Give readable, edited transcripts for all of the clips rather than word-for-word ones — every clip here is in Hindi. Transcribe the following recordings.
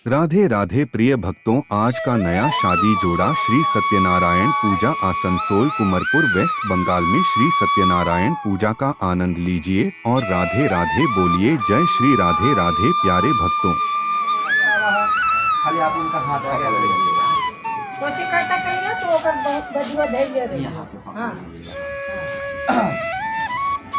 राधे राधे प्रिय भक्तों, आज का नया शादी जोड़ा श्री सत्यनारायण पूजा आसनसोल कुमरपुर वेस्ट बंगाल में श्री सत्यनारायण पूजा का आनंद लीजिए और राधे राधे बोलिए। जय श्री राधे राधे प्यारे भक्तों। खाली आप उनका हाथ आगे ले लीजिएगा। कोची काटा करिए तो ओकर बहुत बजुआ धैर्य रही। हां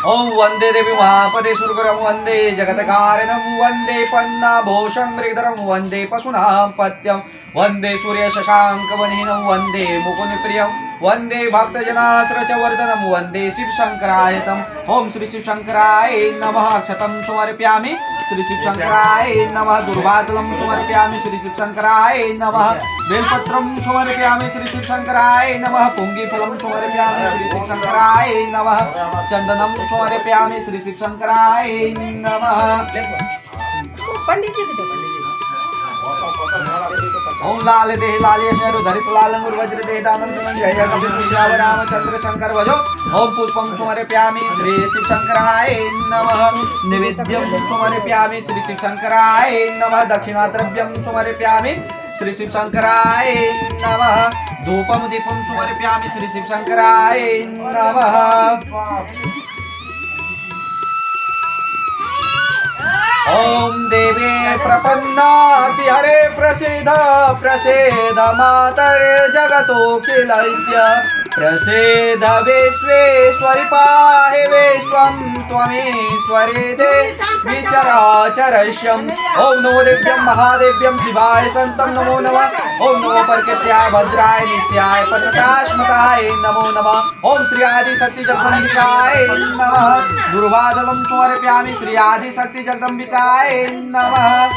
ओम वंदे देवी महापदे सुरगुरं वंदे जगत्कारणं वंदे पन्नाभूषं मृगधरं वंदे पशूनां पत्यं वंदे सूर्य शशाङ्कवनिनं वंदे मुकुन्दप्रियं वंदे भक्तजनाश्रयवर्धनं वंदे शिवशंकरायतम्। ओम श्री शिवशंकराय नमः। अक्षतं समर्पयामि श्री शिवशंकराय नमः। दुर्वादलं समर्पयामि श्री शिवशंकराय नमः। बेलपत्रं समर्पयामि श्री शिवशंकराय नमः। पुंगीफलं समर्पयामि श्री शिवशंकराय नमः। चंदनं समर्पयामि श्री शिवशंकराय नमः। पंडित जी को ओम लाल देह लालिय शरु धरित लाल अंगुर वज्र देह दानम जय जय कपि श्याम रामचंद्र शंकर भजो। ओम पुष्पं समर्पयामि श्री शिवशंकराय नमः। नैवेद्यं समर्पयामि श्री शिवशंकराय नमः। दक्षिणाद्रव्यं समर्पयामि श्री शिवशंकराय नमः। धूपं दीपं समर्पयामि श्री शिवशंकराय नमः। ओम देवे प्रपन्नाति हरे प्रसीद प्रसीद मातर जगतोऽखिलस्य प्रसीद विश्वेश्वरि पाहि विश्वं त्वमेश्वरे देवि चराचरस्यम्। ओम नमो देव्यं महादेव्यं शिवाय संतं नमो नमः। ओम नमो परकेत्याय भद्राय नित्याय परकाश्मताय नमो नमः। ओम श्री आदिशक्ति जगदम्बिकाय नमः। गुरुवादलं समर्पयामि श्री आदिशक्ति जगदम्बिकाय नमः।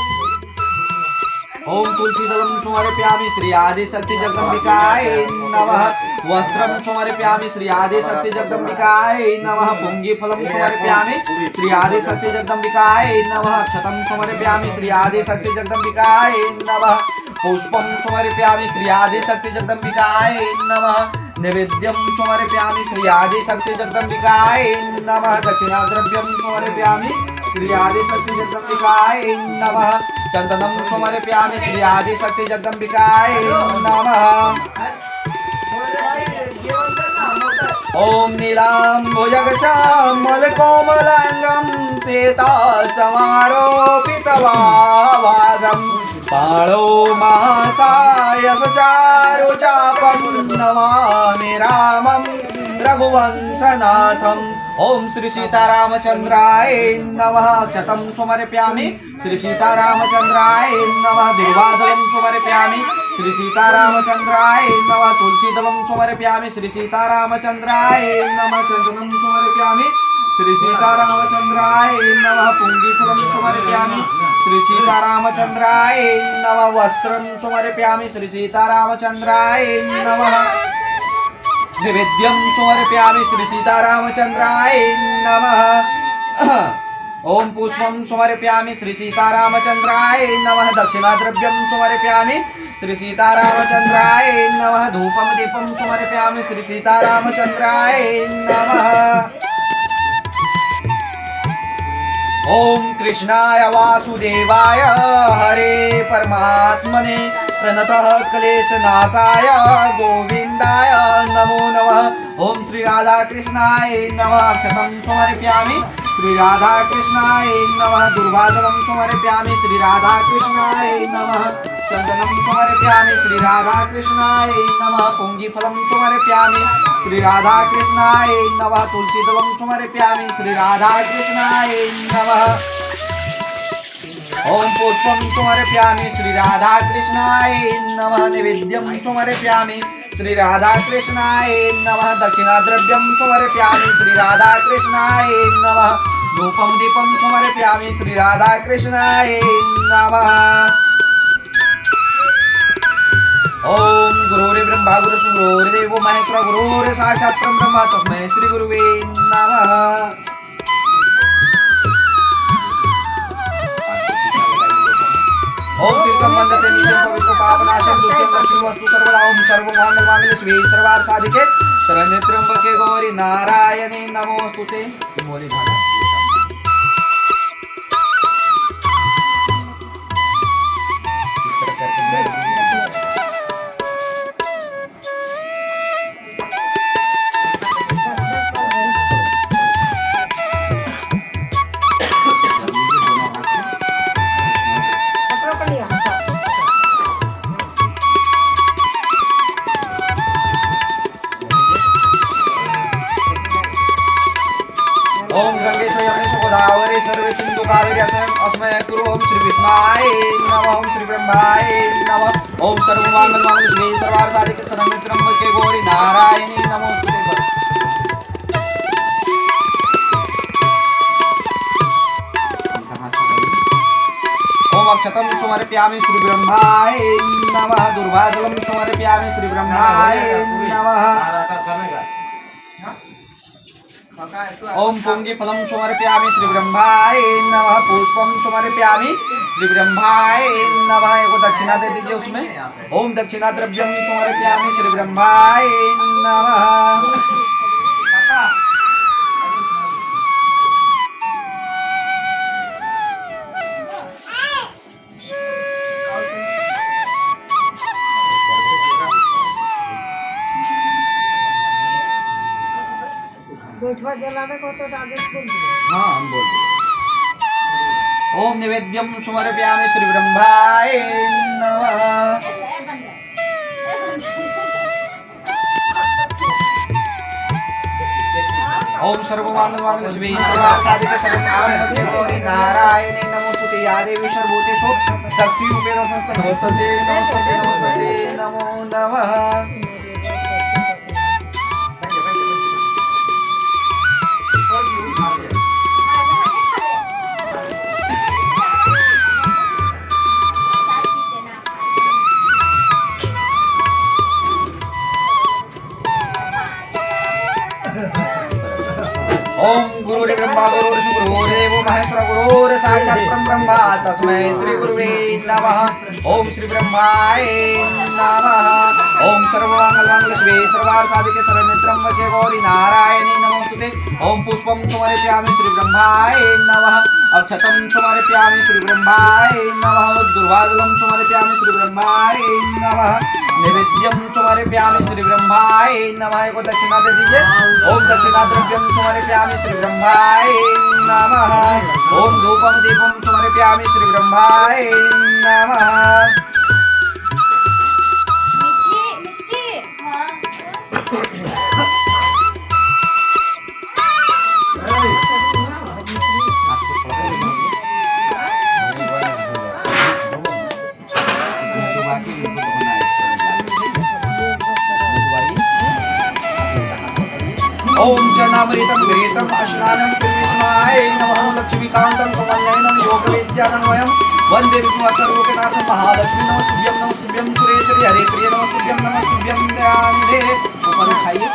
ओम तुलसीदलं समर्पयामि श्री आदिशक्ति जगदम्बिकाय नमः। वस्त्रं समर्पयामि श्री आदिशक्ति जगदम्बिकाय नमः। पुंगीफलं समर्पयामि श्री आदिशक्ति जगदम्बिकाय नमः। क्षतं समर्पयामि श्री आदिशक्ति जगदम्बिकाय नमः। पुष्पं समर्पयामि श्री आदिशक्ति जगदम्बिकाय नमः। नैवेद्यं समर्पयामि श्री आदिशक्ति जगदम्बिकाय नमः। दक्षिणाद्रव्यं समर्पयामि श्री आदिशक्ति जगदम्बिकाय नमः। चंदनं समर्पयामि श्री आदिशक्ति जगदम्बिकाय नमः। ओम नीलाम्बुजगश्यामल कोमलांगं सीता समारोपितवादं पाणौ महासाय सचारु चापं नमामि रामं रघुवंशनाथम्। ओम श्री सीतारामचंद्राय नमः। क्षतं समर्पयामि श्री सीतारामचंद्राय नमः। देवादलं समर्पयामि श्री सीतारामचंद्राय नमः। तुलसीदलं समर्पयामि श्री सीतारामचंद्राय नमः। चंदनं समर्पयामि श्री सीतारामचंद्राय नमः। पुंगीफलं समर्पयामि श्री सीतारामचंद्राय नमः। वस्त्रं समर्पयामि श्री सीतारामचंद्राय नमः। नैवेद्यं समर्पयामि श्री सीतारामचंद्राय नमः। ओम पुष्पं समर्पयामि श्री सीतारामचंद्राय नमः। दक्षिणाद्रव्यं समर्पयामि श्री सीतारामचंद्राय नमः। धूपं दीपं समर्पयामि श्री सीतारामचंद्राय नमः। ओम कृष्णाय वासुदेवाय हरे परमात्मने प्रणतः क्लेशनाशाय गोविंदाय नमो नमः। ओम श्री राधा कृष्णाय नमः। क्षतं समर्पयामि श्री राधा कृष्णाय नमः। दुर्वादनं समर्पयामि श्री राधा कृष्णाय नमः। चंदनं समर्पयामि श्री राधा कृष्णाय नमः। पुंगीफलं समर्पयामि श्री राधा कृष्णाय नमः। तुलसीदलं समर्पयामि श्री राधा कृष्णाय नमः। ओम पुष्पं समर्पयामि श्री राधा कृष्णाय नमः। नैवेद्यं समर्पयामि श्री राधा कृष्णाय नमः। दक्षिणाद्रव्यं समर्पयामि श्री राधा कृष्णाय नमः। धूपं दीपं समर्पयामि श्री राधा कृष्णाय नमः। ओम गुरुर्ब्रह्मा गुरुर्विष्णु गुरुर्देवो महेश्वरः गुरुः साक्षात् परब्रह्म तस्मै श्री गुरुवे नमः। ओम तीर्थं वंदते नित्यं पवित्र पापनाशं दुःखं लक्ष्मी वस्तु सर्वदा। ओम सर्वमंगलमांगल्ये शिवे सर्वार्थ साधिके शरण्ये त्र्यंबके गौरी नारायणे नमोस्तुते। बोले धागा। सर्वमंगल मांगल्ये शिवे सर्वार्थ साधिके शरण्ये त्र्यंबके गौरी नारायणी नमोस्तुते। ओम अक्षतम समर्पयामि श्री ब्रह्माय नमः। दुर्वाजलम समर्पयामि श्री ब्रह्माय नमः। ओम पुंगी फलम समर्पयामि श्री ब्रह्माय नमः। पुष्पम समर्पयामि श्री ब्रह्माय नमः। एगो दक्षिणा दे दीजिए उसमें। ओम दक्षिणा द्रव्यम समर्पयामि श्री ब्रह्माय नमः। गोठवा जलावे को तो आदेश बोल दिया। हाँ हम बोल दिए। ओम निवेद्यम समर्पयामि श्री ब्रह्माय नमः। ओम सर्वमंगल मांगल्ये शिवे सर्वार्थ साधिके शरण्ये गौरी नारायणी नमोस्तुते। या देवी सर्वभूतेषु शक्तिरूपेण संस्थिता नमस्तस्यै नमस्तस्यै नमस्तस्यै नमो नमः। ओम गुरुर्ब्रह्मा गुरुर्विष्णु गुरुर्देवो महेश्वरः गुरुर् साक्षात् परब्रह्म तस्मै श्री गुरुवे नमः। ओम श्री ब्रह्माय नमः। ओम सर्वमंगलमांगल्ये शिवे सर्वार्थ साधिके शरण्ये त्र्यंबके गौरी नारायणी नमोस्तुते। ओम पुष्पम समर्पयामि श्री ब्रह्माय नमः। अक्षतम समर्पयामि श्री ब्रह्माय नमः। दुर्वाजलम समर्पयामि श्री ब्रह्माय नमः। नैवेद्यम समर्पयामि श्री ब्रह्माय नमः। एगो दक्षिणा दे दीजिए। ओम दक्षिणा द्रव्यम समर्पयामि श्री ब्रह्माय नमः। ओम धूपम दीपम समर्पयामि श्री ब्रह्माय नमः। ओम चरणामृतं गृहीतं स्नानं श्रीविष्णुवाय नमः। लक्ष्मीकान्तं कमलनयनं योगवेद्यानन्वयं वन्दे विष्णुवत्सलोकनाथं महालक्ष्मी। नमस्तुभ्यं नमस्तुभ्यं सुरेश्वरी हरे प्रिय नमस्तुभ्यं नमस्तुभ्यं दयानिधे। ऊपर उठाइए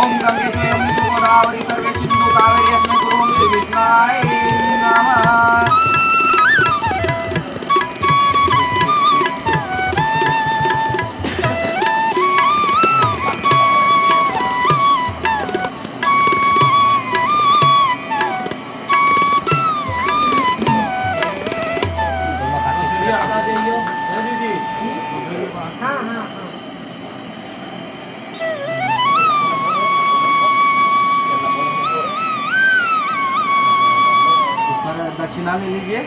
ओम गंगे चयमुना गोदावरी सर्वे सिंधु कावेरी अस्मिन् कुरु श्रीविष्णुवाय नमः। दक्षिणा ले लीजिए।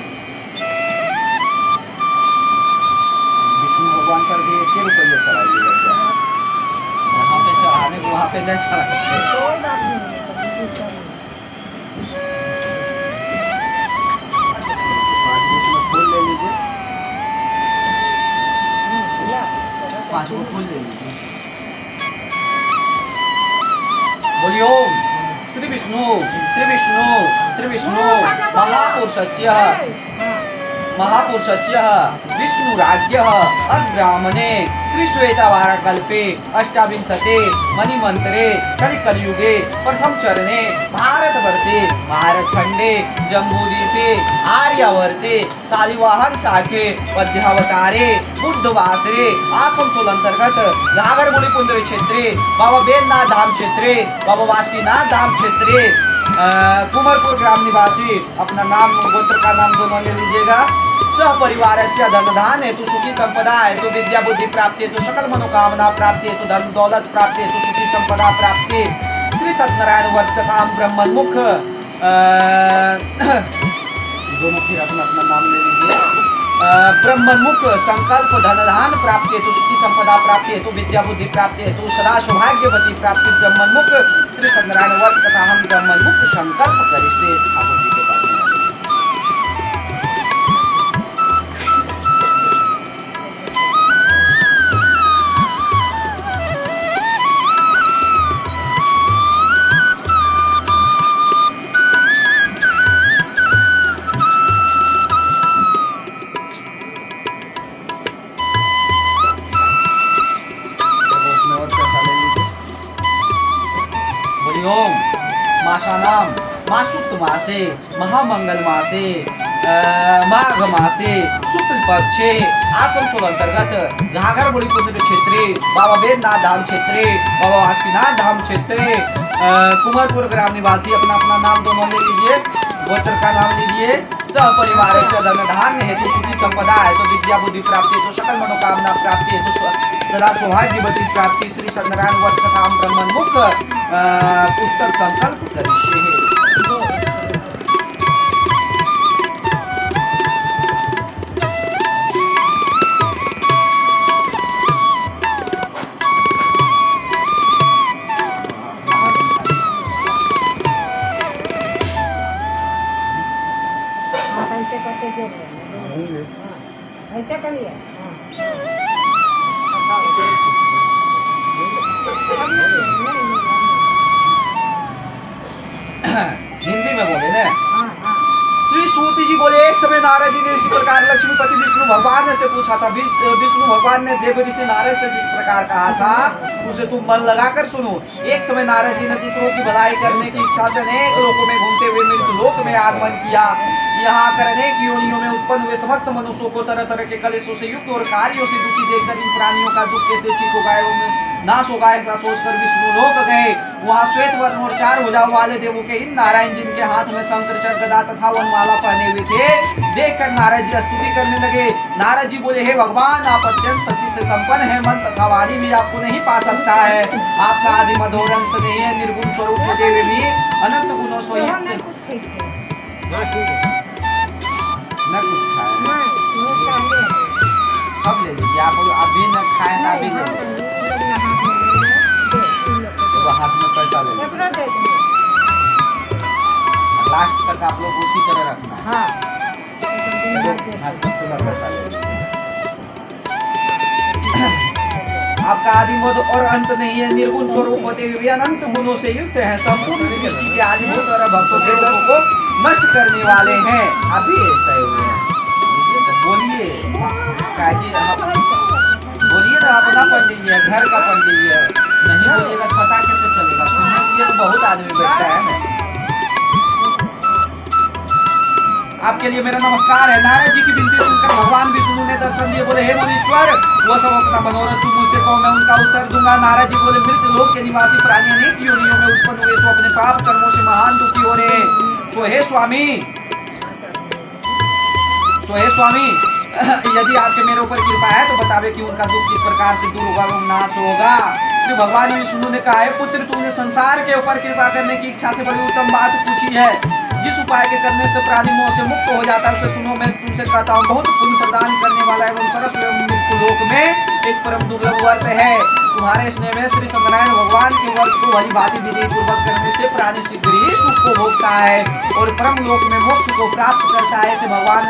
विष्णु भगवान पर भी 1 रुपये चढ़ाइएगा। यहाँ पे चढ़ाने को वहाँ पे नहीं चढ़ाते। कोई बात नहीं। फूल ले लीजिए। 5 फूल ले लीजिए। बोलिए ओम श्री विष्णु श्री विष्णु श्री विष्णु महापुरुषस्य विष्णुराज्ञः अब्राह्मणे श्रीश्वेतवारकल्पे अष्टाविंशते मणिमन्त्रे कलिकलियुगे प्रथम चरणे भारतवर्षे भारतखण्डे जम्बूद्वीपे आर्यावर्ते शालिवाहन शाखे पद्यावतारे बुद्धवासरे आसनसोल अंतर्गत घाघरमुनि पुंडरी क्षेत्रे बाबा बेलनाथ धाम क्षेत्रे बाबा वासुकीनाथ धाम क्षेत्रे कुमरपुर ग्राम निवासी अपना नाम गोत्र का नाम दोनों ले लीजिएगा। सह परिवार से धनधान हेतु सुखी संपदा हेतु विद्या बुद्धि प्राप्ति हेतु सकल मनोकामना प्राप्ति हेतु धन दौलत प्राप्ति हेतु सुखी संपदा प्राप्ति श्री सत्यनारायण व्रत तथा ब्रह्मन्मुख दोनों फिर अपना अपना नाम ले लीजिए। ब्रह्मन्मुख संकल्प धनधान प्राप्ति हेतु सुखी संपदा प्राप्ति हेतु विद्या बुद्धि प्राप्ति हेतु सदा सौभाग्यवती प्राप्ति ब्रह्मन्मुख श्री सत्यनारायण व्रत तथा हम ब्रह्मन्मुख संकल्प करी से ठाकुर जी के पास ओम मासानाम मासुक्त मासे महामंगल मासे माघ मासे शुक्ल पक्षे आसम सोल अंतर्गत घाघर बुढ़ी पुत्र क्षेत्रे बाबा वेदनाथ धाम क्षेत्रे बाबा वासुकीनाथ धाम क्षेत्रे कुमारपुर ग्राम निवासी अपना अपना नाम दोनों ले लीजिए, गोत्र का नाम लीजिए। सपरिवार धन धान्य हेतु सुखी संपदा है तो विद्या बुद्धि प्राप्ति तो सकल मनोकामना प्राप्ति है तो सदा सौभाग्यवती प्राप्ति श्री सत्यनारायण व्रत कथा ब्रह्मण मुख पुस्तक संकल्प करिष्ये। ऐसे करके जो ऐसे करिए हिंदी में बोले ना। श्री सूत जी बोले एक समय नारद जी ने इसी प्रकार लक्ष्मीपति विष्णु भगवान से पूछा था। विष्णु भगवान ने देव ऋषि नारद से जिस प्रकार कहा था उसे तुम मन लगाकर सुनो। एक समय नारद जी ने दूसरों की भलाई करने की इच्छा से अनेक लोकों में घूमते हुए मृत्यु लोक में आगमन किया। यहाँ आकर अनेक योनियों में उत्पन्न हुए समस्त मनुष्यों को तरह तरह के कलेशों से युक्त और कार्यों से दुखी देखकर इन प्राणियों का दुख कैसे ठीक होगा एवं नाश होगा ऐसा सोचकर विष्णु लोक गए। वहाँ श्वेत वर्ण और 4 भुजाओं वाले देवों के इन नारायण जिनके हाथ में शंकर चक्र गदा तथा वनमाला पहने हुए थे देखकर नारद जी स्तुति करने लगे। नारद जी बोले, हे भगवान आप अत्यंत शक्ति से संपन्न है, मन तथा वाणी भी आपको नहीं पा सकता है। आपका आदि मधुर अंत नहीं है, निर्गुण स्वरूप होते हुए भी अनंत गुणों से युक्त न कुछ खाए सब ले लीजिए। आप अभी न खाए ना अभी ले लीजिए। हाथ में पैसा ले लीजिए। लास्ट तक आप लोग उसी तरह रखना है। हाथ में खुला पैसा ले लीजिए। आपका आदि मध्य और अंत नहीं है, निर्गुण स्वरूप होते हुए अनंत गुणों से युक्त है, संपूर्ण सृष्टि के आदिभूत और भक्तों के लोगों को नष्ट करने वाले हैं। अभी ऐसा हुए हैं। बोलिए बोलिए ना, अपना पंडित जी है, घर का पंडित जी है, नहीं बोलिएगा पता कैसे चलेगा। सुनने के लिए तो बहुत आदमी बैठता है ना। आपके लिए मेरा नमस्कार है। नारद जी की विनती सुनकर भगवान विष्णु ने दर्शन दिए। बोले, हे मुनीश्वर वो सब अपना मनोरथ तुम मुझसे कहो, मैं उनका उत्तर दूंगा। नारद जी बोले, मृत लोक के निवासी प्राणी अनेक योनियों में उत्पन्न हुए सो अपने पाप कर्मों से महान दुखी हो रहे हैं। सो हे स्वामी यदि आपके मेरे ऊपर कृपा है तो बतावे कि उनका दुख किस प्रकार से दूर होगा एवं नाश होगा। श्री भगवान विष्णु ने कहा, है पुत्र तुमने संसार के ऊपर कृपा करने की इच्छा से बड़ी उत्तम बात पूछी है। जिस उपाय के करने से प्राणी मोह से मुक्त हो जाता है उसे सुनो। मैं तुमसे कहता हूँ, बहुत पुण्य प्रदान करने वाला एवं सरस एवं मृत्यु लोक में एक परम दुर्लभ व्रत है। तुम्हारे स्नेह में श्री सत्यनारायण भगवान के व्रत को भली भांति विधि पूर्वक करने से प्राणी शीघ्र ही सुख को भोगता है और परम लोक में मोक्ष को प्राप्त करता है। ऐसे भगवान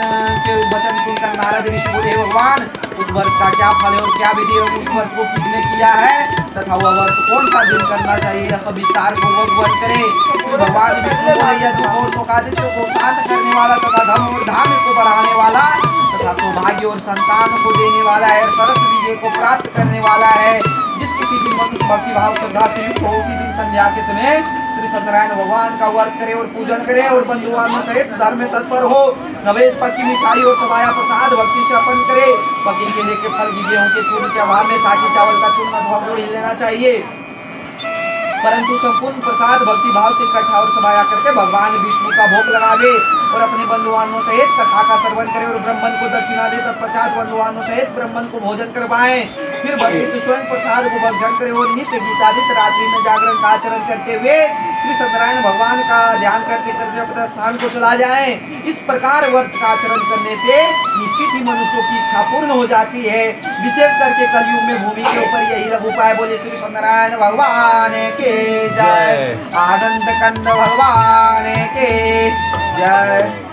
के वचन सुनकर नारद ऋषि बोले, हे भगवान उस व्रत का क्या फल है और क्या विधि है, उस व्रत को किसने किया है तथा वह व्रत कौन सा दिन करना चाहिए, यह सब विस्तार पूर्वक वर्णन करे। श्री भगवान विष्णु बोले, यह दुख और शोकादित्य को शांत करने वाला तथा धर्म और धान्य को बढ़ाने वाला तथा सौभाग्य और संतान को देने वाला है, सरस विजय को प्राप्त करने वाला है। जिस किसी दिन मनुष्य भक्ति भाव श्रद्धा से युक्त हो उसी दिन संध्या के समय श्री सत्यनारायण भगवान का व्रत करे और पूजन करे और बंधुआनों सहित धर्म में तत्पर हो। नवेद पक्की मिठाई और सवाया प्रसाद भक्ति से अर्पण करे। पकी केले के फल गेहूं के चूर्ण के अभाव में साकी चावल का चूर्ण अथवा गुड़ ही लेना चाहिए, परंतु संपूर्ण प्रसाद भक्ति भाव से इकट्ठा और सभाया करके भगवान विष्णु का भोग लगावे और अपने बंधुआनों सहित कथा का श्रवण करे और ब्राह्मण को दक्षिणा दे। तत्पश्चात बंधुआनों सहित ब्राह्मण को भोजन करवाएं। फिर भक्ति से स्वयं प्रसाद को भक्षण करे और नित्य गीतादित रात्रि में जागरण का आचरण करते हुए श्री सत्यनारायण भगवान का ध्यान करते करते अपने स्थान को चला जाए। इस प्रकार व्रत का आचरण करने से निश्चित ही मनुष्यों की इच्छा पूर्ण हो जाती है। विशेष करके कलयुग में भूमि के ऊपर यही लघु उपाय। बोले श्री सत्यनारायण भगवान के जय, आनंद कंद भगवान के जय।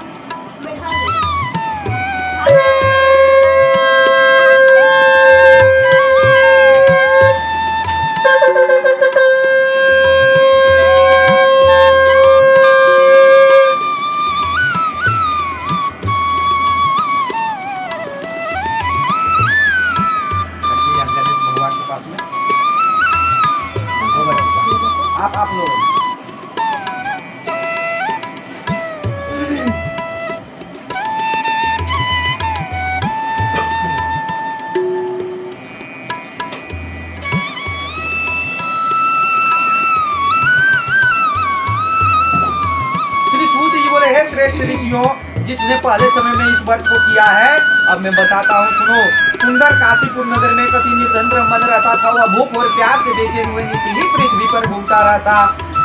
आप लोग ऋषियों, जिसने पहले समय में इस व्रत को किया है, अब मैं बताता हूँ, सुनो। सुंदर काशीपुर नगर में कति निर्धन ब्राह्मण रहता था। वह भूख और प्यास से बेचैन हुए नित्य ही पृथ्वी पर घूमता रहता।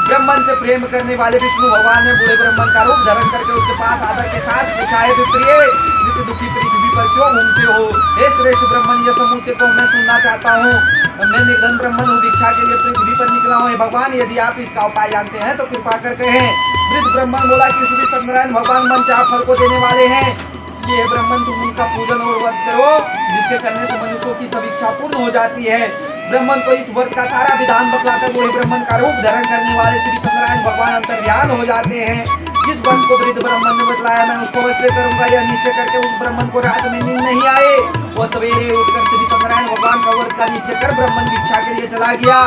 ब्राह्मण से प्रेम करने वाले विष्णु भगवान ने बूढ़े ब्राह्मण का रूप धारण करके उसके पास आदर के साथ पूछा, हे प्रिय, नित्य दुखी पृथ्वी पर क्यों घूमते हो? हे श्रेष्ठ ब्राह्मण, यह समूह से को मैं सुनना चाहता हूँ। मैं निर्धन ब्राह्मण हूँ, भिक्षा के लिए पृथ्वी पर निकला हूँ। भगवान, यदि आप इसका उपाय जानते हैं तो कृपा कर कहें। वृद्ध ब्राह्मण बोला कि श्री सत्यनारायण भगवान मन चाह फल को देने वाले हैं, इसलिए ब्राह्मण तुम उनका पूजन और व्रत करो, जिसके करने से मनुष्यों की सब इच्छा पूर्ण हो जाती है। ब्राह्मण को इस व्रत का सारा विधान बतलाकर बूढ़े ब्राह्मण का रूप धारण करने वाले श्री सत्यनारायण भगवान अंतर्ध्यान हो जाते हैं। जिस व्रत को वृद्ध ब्राह्मण ने बतलाया, मैं उसको अवश्य करूंगा। यह निश्चय करके उस ब्राह्मण को रात में नींद नहीं आए। वह सवेरे उठकर श्री सत्यनारायण भगवान का व्रत का निश्चय कर ब्राह्मण भिक्षा के लिए चला गया।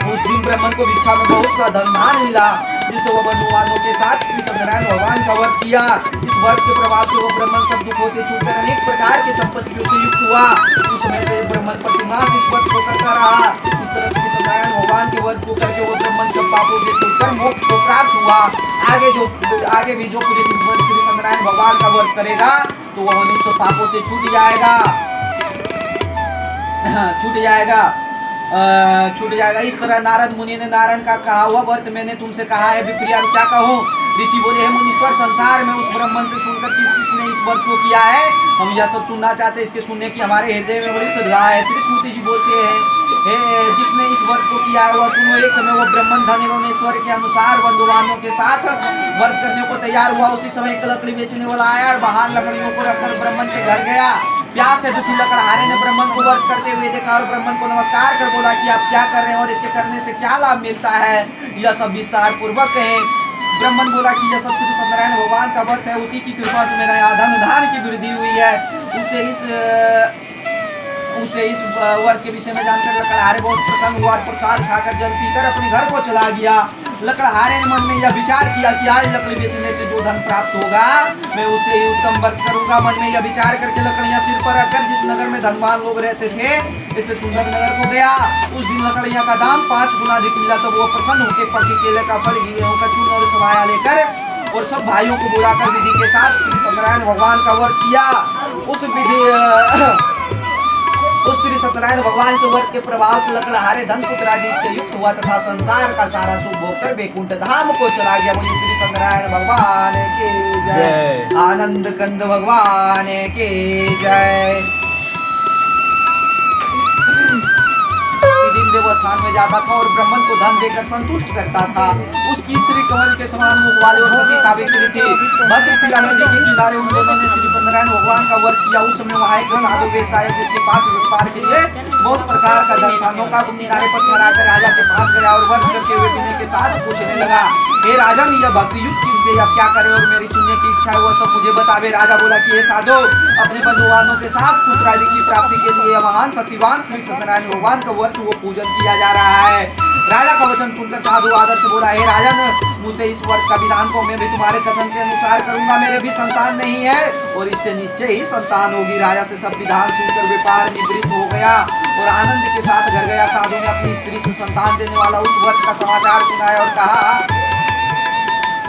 उस दिन ब्राह्मण को भिक्षा में बहुत सा धन धान मिला, जिससे वह बंधुवानों के साथ श्री सत्यनारायण भगवान का व्रत किया। इस व्रत के प्रभाव से वह ब्राह्मण सब दुखों से छूटकर अनेक प्रकार की संपत्तियों से युक्त हुआ। उस समय से ब्राह्मण प्रतिमास इस व्रत को करता रहा। इस तरह श्री सत्यनारायण भगवान के व्रत को करके वह ब्राह्मण सब पापों से छूटकर मोक्ष को प्राप्त हुआ। आगे भी जो श्री सत्यनारायण भगवान का व्रत करेगा तो वह मनुष्य पापों से छूट जाएगा। इस तरह नारद मुनि ने नारायण का कहा हुआ व्रत मैंने तुमसे कहा है, विप्रिया क्या कहूँ? ऋषि बोले, हे मुनीश्वर, संसार में उस ब्राह्मण से सुनकर किसने इस व्रत को किया है? हम यह सब सुनना चाहते हैं, इसके सुनने की हमारे हृदय में बड़ी श्रद्धा है। श्री सूत जी बोलते हैं, जिसने इस व्रत को किया है वह सुनो। एक समय वो ब्राह्मण धन एवं ईश्वर के अनुसार बंधुवानों के साथ व्रत करने को तैयार हुआ। उसी समय एक लकड़ी बेचने वाला आया और बाहर लकड़ियों को रखकर ब्राह्मण के घर गया। प्यास से दुखी लकड़हारे ने ब्राह्मण को व्रत करते हुए देखा और ब्राह्मण को नमस्कार कर बोला कि आप क्या कर रहे हैं और इसके करने से क्या लाभ मिलता है, यह सब विस्तार पूर्वक कहें। ब्राह्मण बोला कि यह सब श्री सत्यनारायण भगवान का व्रत है, उसी की कृपा से मेरा धन धान की वृद्धि हुई है। उसे इस व्रत के विषय में जानकर लकड़हारे बहुत प्रसन्न हुआ और प्रसाद खाकर जल पीकर अपने घर को चला गया। लकड़हारे ने मन में यह विचार किया कि आज लकड़ी बेचने से जो धन प्राप्त होगा मैं उसे ही उत्तम व्रत करूंगा। मन में यह विचार करके लकड़ियां सिर पर रखकर जिस नगर में धनवान लोग रहते थे इससे सुंदर नगर को गया। उस दिन लकड़ियां का दाम 5 गुना अधिक मिला। तो वो प्रसन्न होकर पक्के केले का फल, गेहूं का चूर्ण और सवाया लेकर और सब भाइयों को बुलाकर विधि के साथ श्री सत्यनारायण भगवान का व्रत किया। उस श्री सत्यनारायण भगवान के व्रत के प्रभाव से लकड़हारे धन पुत्र आदि से युक्त हुआ तथा संसार का सारा सुख भोगकर वैकुंठ धाम को चला गया। बोलिए श्री सत्यनारायण भगवान की जय, आनंद कंद भगवान की जय। देवस्थान में जाता था और ब्राह्मण को धन देकर संतुष्ट करता था। उसकी स्त्री कमल के समान मुख वाले और सती सावित्री थी। भद्रशिला नदी के किनारे उन दोनों ने श्री सत्यनारायण भगवान का व्रत किया। उस समय वहाँ एक साधु वेश आया जिसके पास व्यापार के लिए बहुत प्रकार का धन था। नौका को किनारे पर खड़ा कर राजा के पास गया और व्रत करते हुए विनय के साथ पूछने लगा, हे राजन, यह भक्ति युक्त से अब क्या करे और मेरी सुनने की इच्छा है वह सब मुझे बतावे। राजा बोला कि हे साधु, अपने बंधुवानों के साथ पुत्र आदि की प्राप्ति के लिए महान शक्तिवान श्री सत्यनारायण भगवान का व्रत वो पूजन किया जा रहा है। राजा का वचन सुनकर साधु आदर से बोला, हे राजन, मुझसे इस व्रत का विधान को मैं भी तुम्हारे कथन के अनुसार करूंगा। मेरे भी संतान नहीं है और इससे निश्चय ही संतान होगी। राजा से सब विधान सुनकर व्यापार निवृत्त हो गया और आनंद के साथ घर गया। साधु ने अपनी स्त्री से संतान देने वाला उस व्रत का समाचार सुनाया और कहा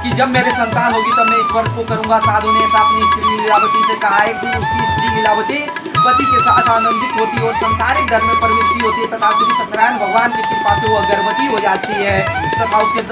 कि जब मेरे संतान होगी तब मैं इस व्रत को करूंगा। साधु ने ऐसा अपनी स्त्री लीलावती से कहा। एक दिन उसकी स्त्री लीलावती पति के साथ आनंदित होती और संसारिक धर्म में प्रवृत्ति होती है तथा श्री सत्यनारायण भगवान की कृपा से वह गर्भवती हो जाती है तथा उसके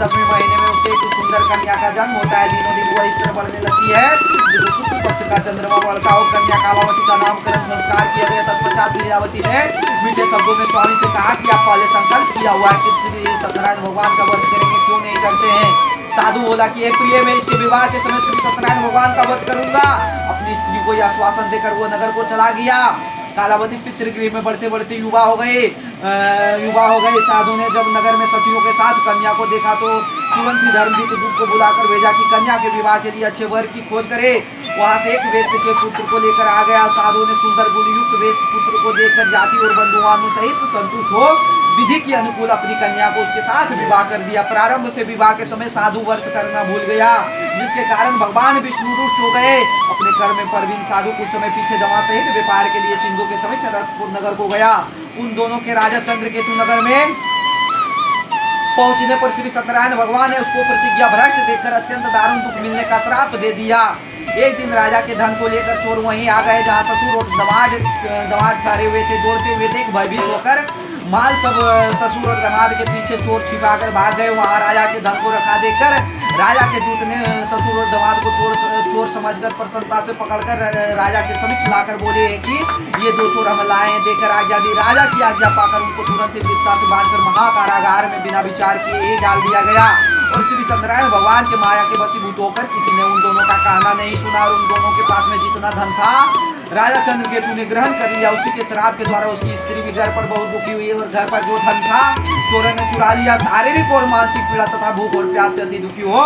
10वें महीने में उसके एक सुंदर कन्या का जन्म होता है। दिनों दिन वह इस तरह बढ़ने लगती है जिसे शुक्ल पक्ष का चंद्रमा बढ़ता हो। कन्या कालावती का नामकरण संस्कार किया गया। तत्पश्चात लीलावती ने मीठे शब्दों में स्वामी से कहा कि आप पहले संकल्प किया हुआ है कि श्री सत्यनारायण भगवान का व्रत करेंगे, क्यों नहीं करते हैं? साधु बोला कि एक प्रिय, मैं इसके विवाह के समय श्री सत्यनारायण भगवान का व्रत करूंगा। अपनी स्त्री को यह आश्वासन देकर वो नगर को चला गया। कालावती पितृगृह में बढ़ते बढ़ते युवा हो गए। साधु ने जब नगर में सखियों के साथ कन्या को देखा तो तुरंत ही धर्मदूत दूत को बुलाकर भेजा कि कन्या के विवाह के लिए अच्छे वर की खोज करे। वहां से एक वेश्य के पुत्र को लेकर आ गया। साधु ने सुंदर गुणयुक्त वेश्य पुत्र को देखकर जाति और बंधुवानों सहित संतुष्ट हो विधि के अनुकूल अपनी कन्या को उसके साथ विवाह कर दिया। प्रारंभ से विवाह के समय साधु व्रत करना भूल गया, जिसके कारण भगवान विष्णु रुष्ट हो गए। अपने कर्म में परवीन साधु कुछ समय पीछे जमा सहित व्यापार के लिए सिंधु के समय चरकपुर नगर को गया। उन दोनों के राजा चंद्रकेतु नगर में पहुंचने पर श्री सत्यनारायण भगवान ने उसको प्रतिज्ञा भ्रष्ट देखकर अत्यंत दारुण दुख मिलने का श्राप दे दिया। एक दिन राजा के धन को लेकर चोर वहीं आ गए जहां ससुर और दमाद ठहरे हुए थे। दौड़ते हुए देख भयभीत होकर माल सब ससुर और दमाद के पीछे चोर छिपाकर भाग गए। वहां राजा के धन को रखा देखकर राजा के दूत ने ससुर और दमाद को चोर समझकर प्रसन्नता से पकड़कर राजा के समक्ष लाकर बोले कि ये दो चोर हम लाए हैं। देकर आज्ञा दी। राजा की आज्ञा पाकर उनको तुरंत ही चित्ता से बांधकर महाकारागार में बिना विचार किए डाल दिया गया। और श्री सत्यनारायण भगवान के माया के वशीभूत होकर किसी ने उन दोनों का कहना नहीं सुना और उन दोनों के पास में जितना धन था राजा चंद्रकेतु ने ग्रहण कर लिया। उसी के श्राप के द्वारा उसकी स्त्री भी घर पर बहुत दुखी हुई और घर पर जो धन था चोरों ने चुरा लिया। शारीरिक और मानसिक पीड़ा तथा भूख और प्यास से अति दुखी हो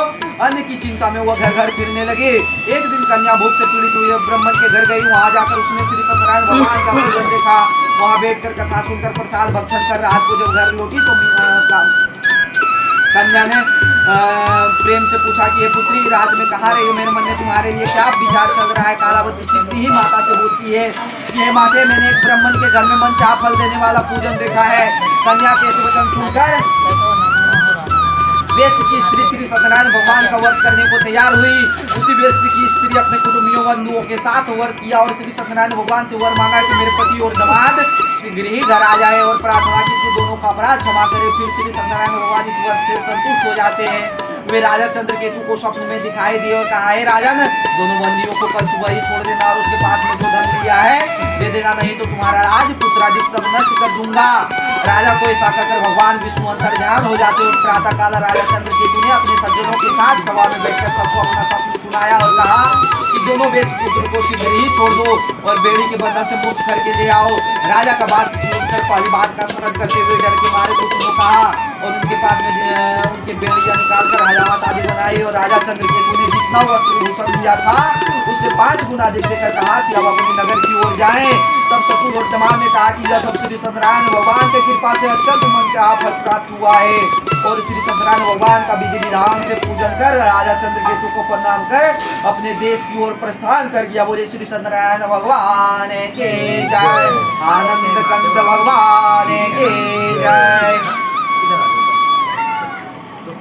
अन्य की चिंता में वह घर घर फिरने लगे। एक दिन कन्या भूख से पीड़ित हुई ब्राह्मण के घर गई। वहां जाकर उसने श्री सत्यनारायण भगवान का भोजन देखा। वहां बैठकर कथा सुनकर प्रसाद भक्षण कर रात को जब घर लौटी तो कन्या ने प्रेम से पूछा कि ये पुत्री रात में कहाँ रही हो? मेरे मन में तुम्हारे लिए क्या विचार चल रहा है? कालावती शीघ्र ही माता से बोलती है कि माते मैंने एक ब्राह्मण के घर में मन चाह फल देने वाला पूजन देखा है। कन्या के ऐसे वचन सुनकर वेश्य की स्त्री श्री सत्यनारायण भगवान का व्रत करने को तैयार हुई। उसी वेश्य की स्त्री अपने कुटुंबियों बंधुओं के साथ व्रत किया और श्री सत्यनारायण भगवान से वर मांगा कि मेरे पति और दमाद शीघ्र ही घर आ जाए और प्रार्थना की कि दोनों का अपराध क्षमा करे। फिर श्री सत्यनारायण भगवान इस व्रत से संतुष्ट हो जाते हैं। वे राजा चंद्रकेतु को स्वप्न में दिखाई दिए और कहा है राजन दोनों बंदियों को कल सुबह ही छोड़ देना और उसके पास में जो धन लिया है दे देना, नहीं तो तुम्हारा राजपुत्राधिक सब नष्ट कर दूंगा। राजा को ऐसा कहकर भगवान विष्णु अंतर्ध्यान हो जाते और प्रातः काल राजा चंद्रकेतु ने अपने सज्जनों के साथ सभा में बैठकर सबको अपना स्वप्न सुनाया और कहा कि दोनों वेश्य पुत्र को शीघ्र ही छोड़ दो और बेड़ी के बंधन से मुक्त करके ले आओ। राजा का बात सुनकर पहली बात का स्मरण करते हुए डर के मारे पुत्र को कहा और उनके पास में उनके बेड़ियां निकालकर हजामा शादी बनाई और राजा चंद्रकेतु ने जितना वस्त्र भूषण दिया था उससे 5 गुना अधिक देकर कहा कि अब अपने नगर की ओर जाएं। तब ससुर और दमाद ने कहा कि यह सब श्री सत्यनारायण भगवान के कृपा से अत्यंत मन का फल प्राप्त हुआ है। और श्री सत्यनारायण भगवान का विधि विधान से पूजन कर राजा चंद्रकेतु को प्रणाम कर अपने देश की ओर प्रस्थान कर गया। बोले श्री सत्यनारायण भगवान के जय, आनंद कंद भगवान के जय।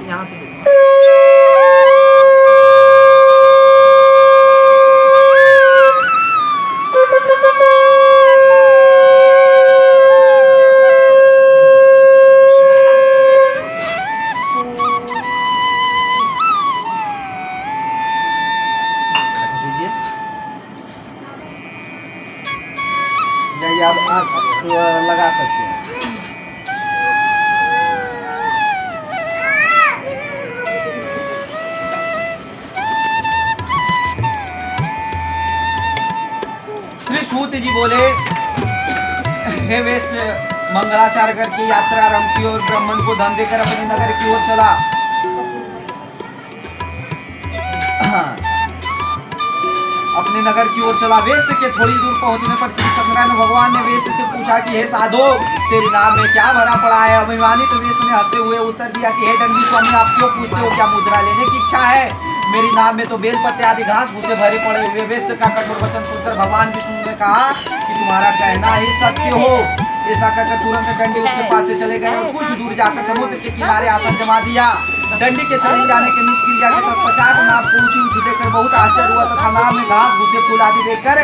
यहाँ से आप लगा सकते हैं। श्री सूत जी बोले हे वैश्य मंगलाचार करके यात्रा आरंभ की और ब्राह्मण को धन देकर अपने नगर की ओर चला। अपने नगर की ओर चला। वेश्य के थोड़ी दूर पहुंचने पर श्री सत्यनारायण भगवान ने वेश्य से पूछा कि हे साधो तेरे नाम में क्या भरा पड़ा है? अभिमानित वेश्य ने हंसते हुए उत्तर दिया कि हे दंडी स्वामी आप क्यों पूछते हो? क्या मुद्रा लेने की इच्छा है? मेरी नाम में तो बेल पत्ते आदि घास भूसे भरे पड़े हुए। वेश्य का कठोर वचन सुनकर भगवान विष्णु ने कहा कि तुम्हारा कहना ही सत्य हो। ऐसा कहकर तुरंत डंडी उसके पास से चले गए और कुछ दूर जाकर समुद्र के किनारे आसन जमा दिया। डंडी के चले जाने के निष्क्रिया के तत्पश्चात नाव को ऊंची ऊंची देखकर बहुत आश्चर्य हुआ तथा नाव में घास भूसे फूल आदि देखकर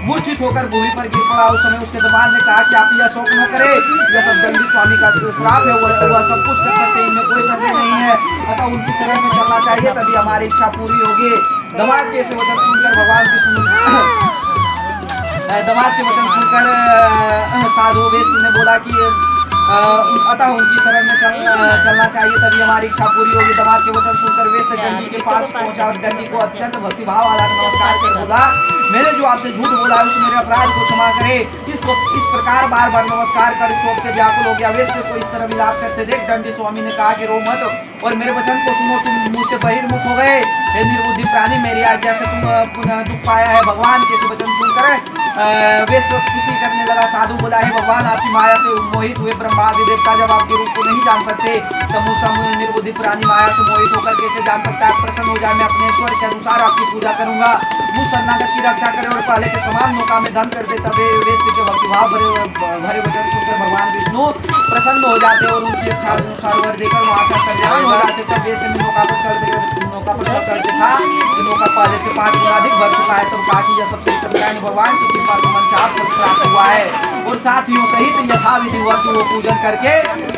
मूर्छित होकर भूमि पर गिर पड़ा। उस समय उसके दमाद ने कहा कि आप यह शोक न करे, यह सब दंडी स्वामी का श्राप है। वह सब कुछ कर सकते हैं, इनमें कोई संदेह नहीं है। अतः उनकी शरण में चलना चाहिए, तभी हमारी इच्छा पूरी होगी। दमाद के ऐसे वचन सुनकर भगवान विष्णु दमाद के वचन सुनकर साधु वेश्य ने बोला कि अतः उनकी शरण में चलना चाहिए, तभी हमारी इच्छा पूरी होगी। दमाद के वचन सुनकर वेश्य डंडी के पास पहुंचा और डंडी को अत्यंत भक्तिभाव वाला नमस्कार कर बोला मैंने जो आपसे झूठ बोला है उस मेरे अपराध को क्षमा करे। इस प्रकार बार बार नमस्कार कर शोक से व्याकुल हो गया। वेश्य को इस तरह विलाप करते देख डंडी स्वामी ने कहा कि रो मत और मेरे वचन को सुनो, तुम मुझसे बहिर्मुख हो गए। हे निर्बुद्धि प्राणी, मेरी आज्ञा से तुम पुनः दुख पाया है। भगवान के वचन सुनकर वेश्य स्तुति करने लगा। साधु बोला है भगवान आपकी माया से मोहित हुए ब्रह्मादि देवता जब आपके रूप को नहीं जान सकते तब मुझसे निर्बुद्धि प्राणी माया से मोहित होकर कैसे जान सकता है? प्रसन्न हो जाए, मैं अपने ईश्वर के अनुसार आपकी पूजा करूंगा। मुझ शरणागत की रक्षा करे और पहले के समान नौका में दम कर से तब वेश के भक्तिभाव भरे वचन सुनकर भगवान विष्णु प्रसन्न हो जाते और उनकी इच्छा अनुसार वर देकर वहां से कल्याण हो जाते। तब वेश में नौका पर चढ़ते था कि नौका पहले से 5 गुना अधिक भर चुका है। तब काशी यह सबसे सत्यनारायण भगवान की कृपा से मन चाह प्राप्त हुआ है और साथियों सहित यथाविधि वर्ष वो पूजन करके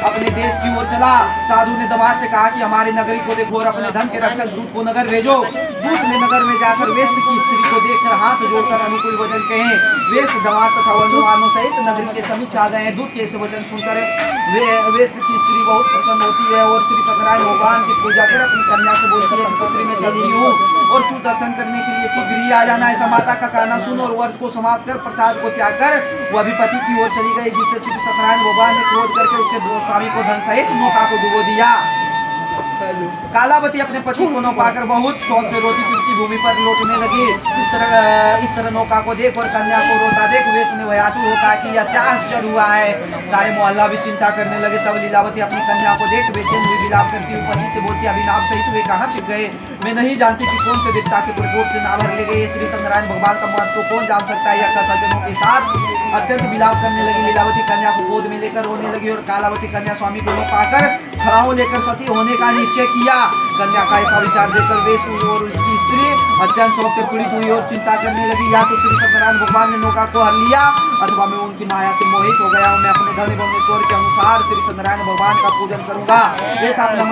अपने देश की ओर चला। साधु ने दमाद से कहा कि हमारे नगरी को देखो और अपने धन के रक्षक दूत को नगर भेजो। दूत ने नगर में जाकर वेश की स्त्री को देखकर हाथ जोड़कर अनुकूल वचन कहे। वेश दमाद तथा वंधुवानों सहित नगरी के समीक्ष आ गए। दूत के ऐसे वचन सुनकर वेश की स्त्री बहुत प्रसन्न होती है और श्री सत्यनारायण भगवान की पूजा कर अपनी कन्या से बोलती है, पुत्री में चली हूँ और तू दर्शन करने के लिए शीघ्र ही आ जाना। ऐसा माता का कहना सुन और व्रत को समाप्त कर प्रसाद को त्याग कर वो अभिपति की ओर चली गई, जिससे श्री सत्यनारायण भगवान ने क्रोध करके उसके स्वामी को धन सहित नौका को डुबो दिया। कालावती अपने पति को न पाकर बहुत शौक से रोती पीटती भूमि पर लौटने लगी। इस तरह नौका को देख और कन्या को रोता देख वेश में भयातुर होता कि यह क्या आश्चर्य हुआ है। सारे मोहल्ला भी चिंता करने लगे। तब लीलावती अपनी कन्या को देख बेचैन हुई विलाप करती हुई पति से बोलती, अभिनाभ सहित वे कहाँ छिप गए? मैं नहीं जानती कि कौन से विष्टा के प्रकोप से ना भर ले गए। श्री सत्यनारायण भगवान का महत्व कौन जान सकता है। यह सज्जनों के साथ अत्यंत विलाप करने लगी। लीलावती कन्या को गोद में लेकर रोने लगी और कालावती कन्या स्वामी को न पाकर छड़ाओं लेकर सती होने का निश्चय किया। कन्या का ऐसा विचार देखकर वेश और उसकी स्त्री अत्यंत शोक से पीड़ित हुई और चिंता करने लगी। या तो श्री सत्यनारायण भगवान ने नौका को हर लिया अथवा मैं उनकी माया से मोहित हो गया हूँ। मैं अपने धन एवं ईश्वर के अनुसार श्री सत्यनारायण भगवान का पूजन करूंगा। ऐसा अपना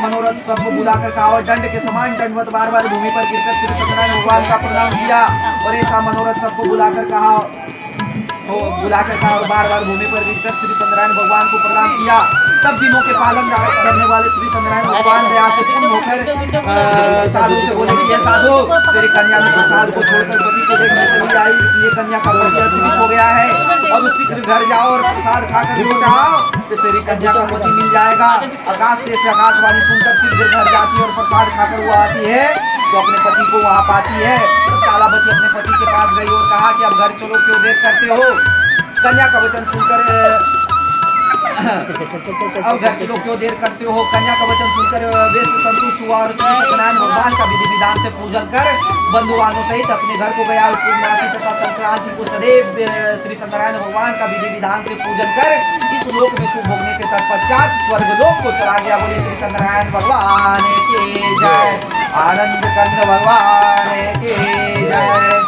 मनोरथ सबको बुलाकर कहा और दंड के समान दंडवत बार बार भूमि पर गिरकर श्री सत्यनारायण भगवान का प्रणाम किया। और ऐसा मनोरथ सबको बुलाकर कहा और बार बार भूमि पर गिरकर श्री सत्यनारायण भगवान को प्रणाम किया। तब दिनों के पालन करने वाले श्री सत्यनारायण भगवान दया से पूर्ण होकर साधु से बोले कि साधु तेरी कन्या ने प्रसाद को छोड़कर पति को देखने चली आई, इसलिए कन्या का पति अदृश्य हो गया है। अब शीघ्र घर जाओ और प्रसाद खाकर लौट आओ तो तेरी कन्या का पति मिल जाएगा। आकाश से आकाशवाणी सुनकर शीघ्र घर जाती है और प्रसाद खाकर वो आती है तो अपने पति को वहाँ पाती है। कालावती अपने पति के पास गई और कहा कि अब घर चलो, क्यों देर करते हो? कन्या का वचन सुनकर अब घर चलो, क्यों देर करते हो? कन्या का वचन सुनकर वेश संतुष्ट हुआ और श्री सत्यनारायण भगवान का विधि विधान से पूजन कर बंधुवानों सहित अपने घर को गया। पूर्णमासी तथा संक्रांति को सदैव श्री सत्यनारायण भगवान का विधि विधान से पूजन कर इस लोक में सुख भोगने के तत्पश्चात स्वर्ग लोक को चला गया। बोले श्री सत्यनारायण भगवान की जय, आनंद कंद भगवान की जय।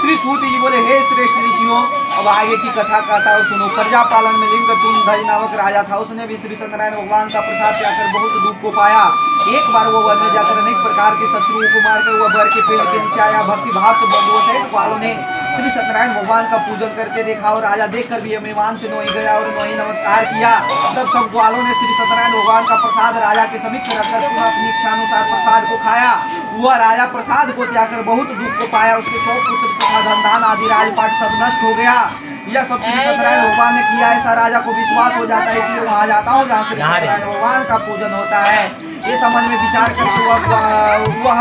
श्री सूत जी बोले, हे श्रेष्ठ ऋषियों, अब आगे की कथा कहता हूँ सुनो। प्रजा पालन में लिंग तुंग नामक राजा था। उसने भी श्री सत्यनारायण भगवान का प्रसाद त्यागकर बहुत दुख को पाया। एक बार वो वन में जाकर अनेक प्रकार के शत्रुओं को मारकर वह बर के पेड़ के नीचे आया। भक्ति भाव से बंधुओं सहित ग्वालों ने श्री सत्यनारायण भगवान का पूजन करके देखा और राजा देखकर भी अभिमान से नोई गया और नोई नमस्कार किया। तब सब ग्वालों ने श्री सत्यनारायण भगवान का प्रसाद राजा के समीक्ष रखकर पुनः अपनी इच्छानुसार प्रसाद को खाया। वह राजा प्रसाद को त्याग कर बहुत दुख को पाया। उसके 100 पुत्र तथा धन धान आदि राजपाट सब नष्ट हो गया। यह सब श्री सत्यनारायण भगवान ने किया। ऐसा राजा को विश्वास हो जाता है, इसलिए वहां जाता हूँ जहाँ श्री सत्यनारायण भगवान का पूजन होता है। ये समझ में विचार करके वह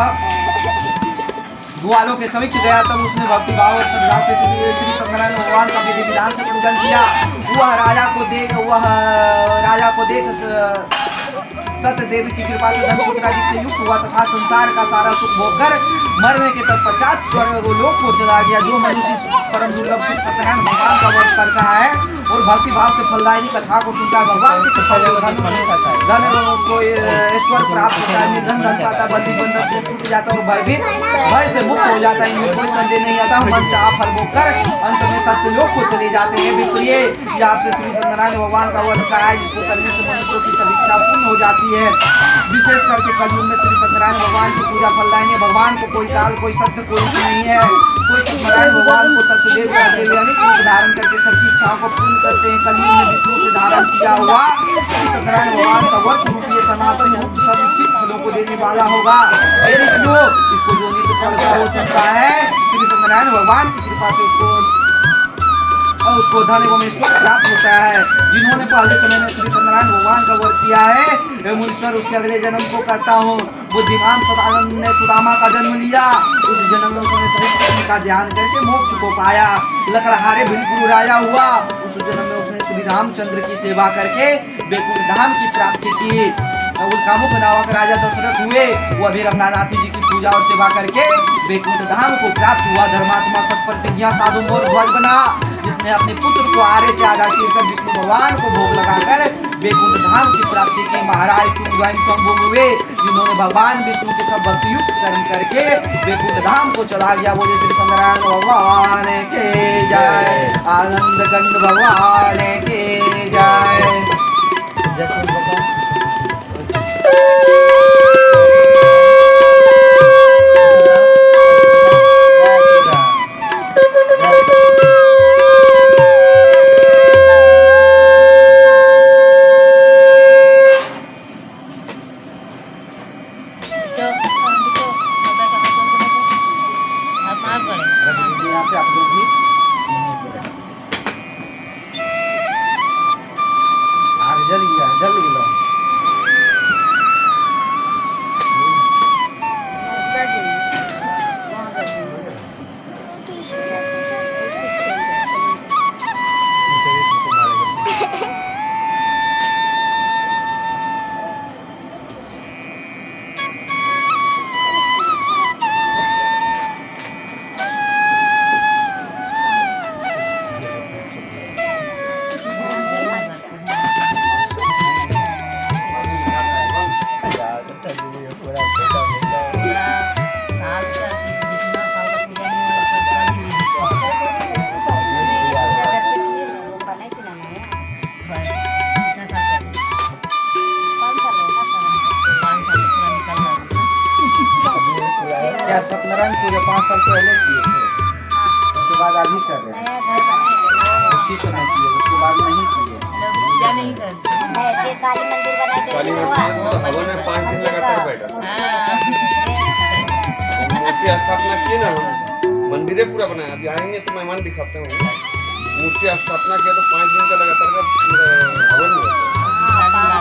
ग्वालों के समीक्ष गया। तब उसने भक्ति भाव और श्रद्धा से श्री सत्यनारायण भगवान का विधि विधान से पूजन किया। वह राजा को देख सत्य देवी की कृपा से धन पुत्रादि से युक्त हुआ तथा संसार का सारा सुख भोगकर मरने के तत्पश्चात स्वर्ग लोक को चला गया। जो मनुष्य परम दुर्लभ श्री सत्यनारायण भगवान का वर्णन करता है और भक्ति भाव से फलदायिनी कथा को सुनता है, भगवान की कृपा से धन को ईश्वर प्राप्त होता है। निर्धन धन पाता, बंदी बंधन से छूट जाता और भयभीत भय से मुक्त हो जाता है। इनमें कोई संदेह नहीं आता। मन चाह फल भोग कर अंत में सत्य लोक को चले जाते हैं। विप्रिय ये आपसे श्री सत्यनारायण भगवान का वर्णन है, जिसको करने से मनुष्यों की सभी इच्छा पूर्ण हो जाती है। विशेष करके कलयुग में श्री सत्यनारायण भगवान की पूजा फलदायी है। भगवान को कोई काल, कोई सत्य, कोई नहीं है। कोई सत्यनारायण भगवान को सत्यदेव कहते हुए अनेक रूप धारण करके सबकी इच्छाओं को पूर्ण करते हैं। कलयुग में विष्णु से धारण किया हुआ श्री सत्यनारायण भगवान का वर्ष रूप ये सनातन रूप सब उचित फलों को देने वाला होगा। इसको जो नित्य फल का हो सकता है, श्री सत्यनारायण भगवान की कृपा से उसको धन एवं ईश्वर प्राप्त होता है। जिन्होंने पहले समय में श्री सत्यनारायण भगवान का व्रत किया है, हे मुनीश्वर उसके अगले जन्म को करता हूँ। बुद्धिमान सदानंद ने सुदामा का जन्म लिया, उस जन्म में उसने श्री कृष्ण का ध्यान करके मोक्ष को पाया। लकड़हारे भिलपुर राजा हुआ, उस जन्म में उसने श्री रामचंद्र की सेवा करके बैकुंठ धाम की प्राप्ति की। कामुक नामक राजा दशरथ हुए, वो अभी रंगानाथी जी की पूजा और सेवा करके बैकुंठ धाम को प्राप्त हुआ। धर्मात्मा सत्प्रतिज्ञा साधु मोर ध्वज बना, जिसने अपने पुत्र को आरे से आधा चीरकर विष्णु भगवान को भोग लगाकर बैकुंठ धाम की प्राप्ति की। महाराज तुम स्वयं शंभु हुए, जिन्होंने भगवान विष्णु के सब भक्तियुक्त कर्म करके बैकुंठ धाम को चला गया। बोले श्री सत्यनारायण भगवान के जय, आनंद कंद भगवान के जय। क्या सत्यनारायण पूजा 5 साल पहले किए थे, उसके बाद अभी कर रहे हैं। उसी समय किए, उसके बाद नहीं किए। पूजा नहीं करते। ऐसे काली मंदिर बना के काली मंदिर भवन में 5 दिन लगातार बैठा मूर्ति स्थापना किए ना, हम मंदिर पूरा बनाया। अभी आएंगे तो मेहमान दिखाते हैं। मूर्ति स्थापना किया तो 5 दिन का लगातार का हवन हुआ। खाना खाना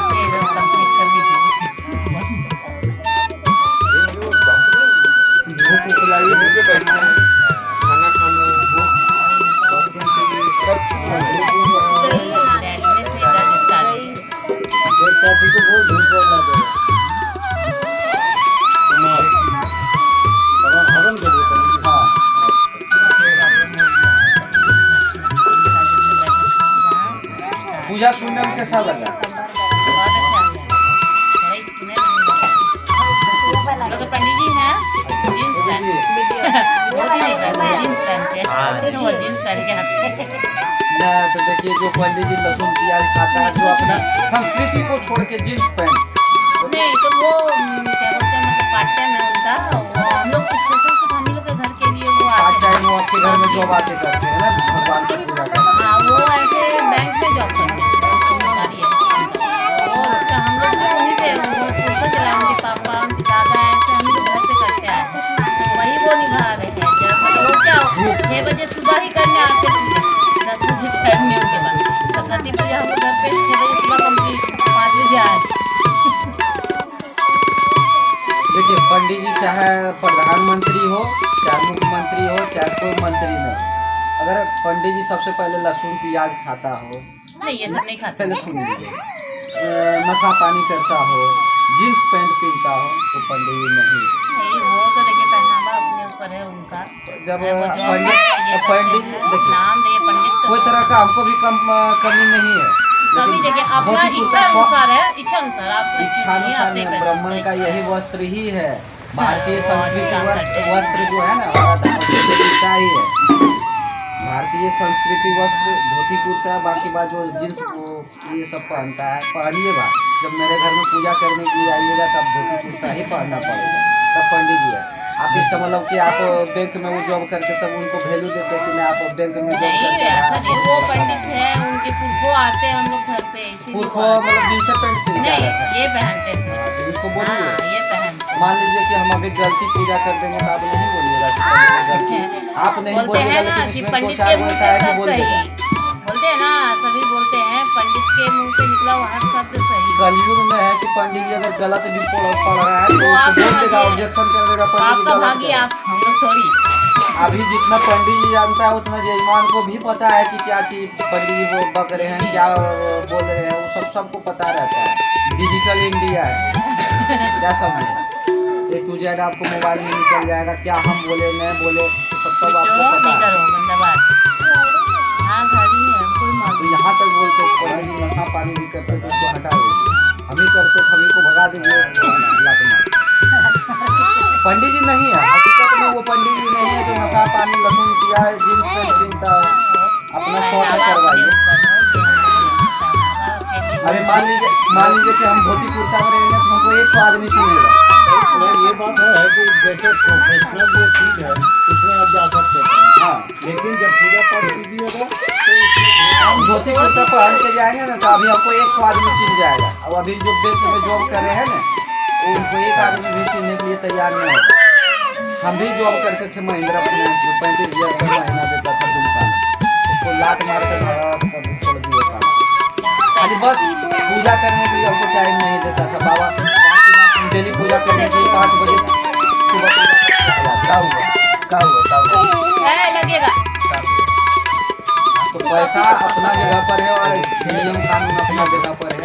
पूजा सुनने में कैसा लगा? पंडित जी हैं जींस पहन के तो देखिए, जो पंडित जी लहसुन प्याज खाता है, जो अपना संस्कृति को छोड़ के जींस पहन, नहीं तो वो क्या बोलते हैं, मतलब पार्ट टाइम है उनका। वो हम लोग स्पेशल से हम लोग के घर के लिए वो पार्ट आते टाइम वो आपके घर में जॉब आते करते हैं ना, भगवान की पूजा करते हैं। हाँ, वो ऐसे बैंक में जॉब करते हैं। वो हम लोग भी उन्हीं से उनको चला, उनके पापा उनके दादा ऐसे हम लोग घर से करते आए, वही वो निभा रहे हैं। जब वो क्या 6 बजे सुबह ही करने आते हैं, 10 बजे टाइम में उनके बाद सरस्वती पूजा हम लोग घर पे 6 बजे सुबह कंप्लीट, 5 बजे आए। देखिए, पंडित जी चाहे प्रधानमंत्री हो, चाहे मुख्यमंत्री हो, चाहे कोई मंत्री न, अगर पंडित जी सबसे पहले लहसुन प्याज खाता हो, नहीं ये सब नहीं खाते। पहले सुन लीजिए, नशा पानी करता हो, जींस पैंट पहनता हो, तो पंडित जी नहीं। वो तो देखिए पहनावा अपने ऊपर है उनका। जब वो जो पंडित देखिए, नाम दे पंडित तो कोई तरह का हमको भी कमी नहीं है, सभी जगह अपना इच्छा अनुसार है, इच्छा अनुसार आप इच्छा अनुसार नहीं, ब्राह्मण का यही वस्त्र ही है। भारतीय संस्कृति वस्त्र जो है ना, ही है। भारतीय संस्कृति वस्त्र धोती कुर्ता, बाकी बात जो जींस को ये सब पहनता है, पहनिए भाई। जब मेरे घर में पूजा करने के लिए आइएगा तब धोती कुर्ता ही पहनना पड़ेगा। तब पंडित जी है आप इसका मतलब कि आप बैंक में वो जॉब करते तब उनको वैल्यू देते कि नहीं आप बैंक में जॉब नहीं करते ऐसा हैं? नहीं, वो पंडित है उनके पुरखों आते हैं हम लोग घर पे इसीलिए पुरखों वो आते मतलब जींस पैंट हैं। सिलता नहीं रहता है। ये पहनते हैं तो इसको हाँ बोलिए। ये पहनते हैं। मान लीजिए कि हम अभी गलती पूजा कर देंगे तो आप नहीं बोलिएगा कि पंडित ने गलती। आप नहीं बोलते बोलिएगा हैं ना लेकिन कि इसमें दो पंडित चार के गो मुंह ऐसा से है कि सब बोल सही देगा। बोलते हैं ना, सभी बोलते हैं पंडित के मुंह से निकला हुआ हर शब्द सही। कलयुग में है कि पंडित जी अगर गलत भी पढ़ रहा है तो तो आप उसको बोल देगा, समझिए। ऑब्जेक्शन कर देगा पंडित जी आपका गलत भागी कर रहा है। आप हम लोग थोड़ी। अभी जितना पंडित जी जानता है उतना जयमान को भी पता है कि क्या चीज पंडित जी वो बक रहे हैं, क्या बोल रहे हैं, वो सब सबको पता रहता है। डिजिटल इंडिया है क्या समझे? A to Z आपको मोबाइल में निकल जाएगा, क्या हम बोले नहीं बोले सब आपको क्यों पता नहीं है। करो गंदा बात। हाँ घड़ी है हमको ही तो मालूम। यहाँ तक बोलते हैं पंडित जी नशा पानी भी करते तो उसको हटा दीजिए, हम ही करते हम ही को भगा दीजिए लात मार। पंडित जी नहीं है, हकीकत में वो पंडित जी नहीं है जो नशा पानी लहसुन प्याज जींस पैंट पहनता हो। अपना शौक है करवाइए। अरे मान लीजिए कि हम धोती कुर्ता में रहेंगे तो हमको 100 आदमी सुनेगा। इसमें ये बात है कि जैसे प्रोफेशनल जो चीज़ है उसमें आप जा सकते हैं, हाँ लेकिन जब पूजा पाठ कीजिएगा तो इसमें हम धोती कुर्ता पहन के जाएंगे ना तो अभी हमको 100 आदमी चिन जाएगा। अब अभी जो बैंक में जॉब कर रहे हैं ना उनको एक आदमी भी चिनने के लिए तैयार नहीं होगा। हम भी जॉब करते थे महिंद्रा फाइनेंस में, 35,000 महीना देता था दुकान, उसको लात मार कर भगा कर छोड़ दिया काम। खाली बस पूजा करने के लिए हमको टाइम नहीं देता था। बाबा डेली पूजा करने के लिए 5 बजे सुबह पूजा है लगेगा। तो पैसा अपना जगह पर है और नियम कानून अपना जगह पर है।